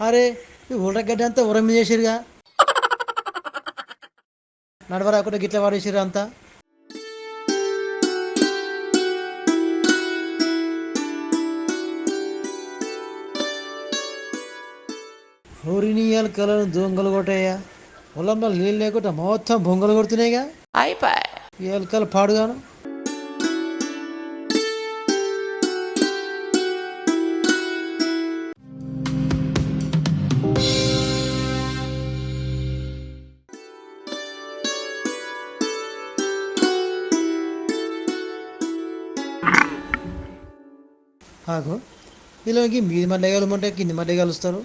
అరే ఈ ఉర్రగడ్డి అంతా ఉరం మీద చేసిరుగా, నడవరాకుండా గిట్ల వాడేసిరు అంతా. ఊరిని ఎలకలను దొంగలు కొట్టాయా, పొలంలో నీళ్ళు లేకుండా మొత్తం బొంగలు కొడుతున్నాయిగా అయిపోయి ఎలకలు పాడుగాను. ఆగో వీళ్ళకి మీది మళ్ళీ కలమంటే కింది మళ్ళీ కలుస్తారు.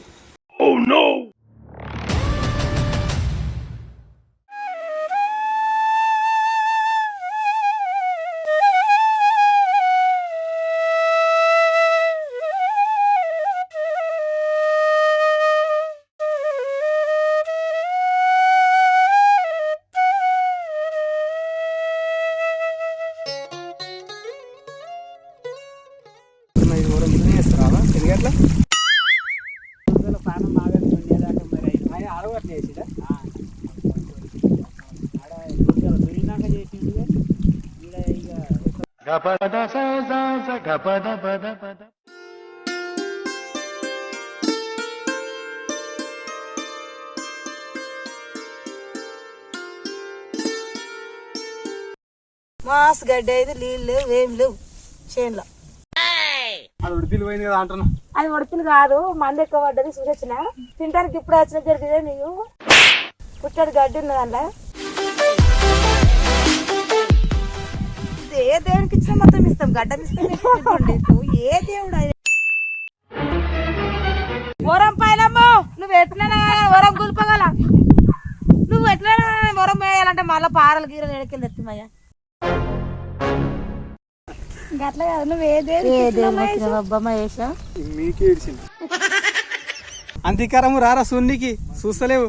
మాస్ గడ్డి అయితే నీళ్ళు లేవు ఏం లేవు చేనులో. అది ఉడిపిలు పోయింది కదా అంటున్నా. అది ఉడిపిలు కాదు, మంది ఎక్కువ పడ్డది చూసొచ్చిన. తింటానికి ఇప్పుడు వచ్చిన జరిగితే నీకు పుట్టడు గడ్డి ఉన్నది అందులో. ఏ దేవునికి ఇచ్చిన మొత్తం ఇస్తాం, గడ్డం ఇస్తాం. ఏ దేవుడు వరం పైనమ్మో నువ్వు ఎట్లా వరం గుల్పగల, నువ్వు ఎట్లా వరం వేయాలంటే మళ్ళీ పారలు గీరలు ఎడకెళ్ళి ఎత్తుమయ్యా. అట్లా కాదు, నువ్వు మీకే ఏడిచింది. అంతీకారము రారా సూర్నికి చూస్తలేవు.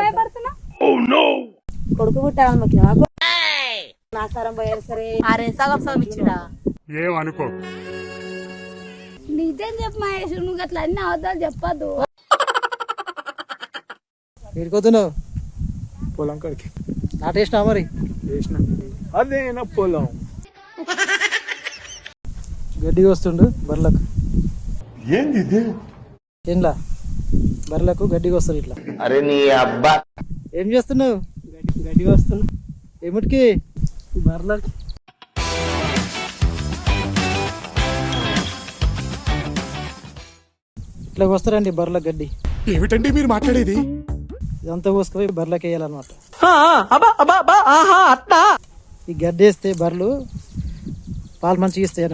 భయపడుతున్నా కొడుకు పుట్టాను నా సరం పోయారు సరే. అరే సగం సగం ఇచ్చిడా ఏమనుకో. నిజం చెప్పు మహేష్, నువ్వు అట్లా అన్ని అవద్దాలు చెప్పద్దు. ఎడుకోతున్నావు పొలం కాడికి నాటేసినా మరి వేసిన అదే నా పొలం. గడ్డి వస్తుండు బర్లకు. ఏంది ఏంలా బర్లకు గడ్డికి వస్తారు ఇట్లా. అరే నీ అబ్బా ఏం చేస్తున్నావు? గడ్డి వస్తున్నా ఏమిటికి బర్లకి. ఇట్లా వస్తారండి బర్ల గడ్డి. ఏమిటండి మీరు మాట్లాడేది? ఇదంతా కోసుకుపోయి బర్లకి వేయాలన్నమాట. ఈ గడ్డి వేస్తే బర్రెలు పాలు మంచిగా ఇస్తాయి.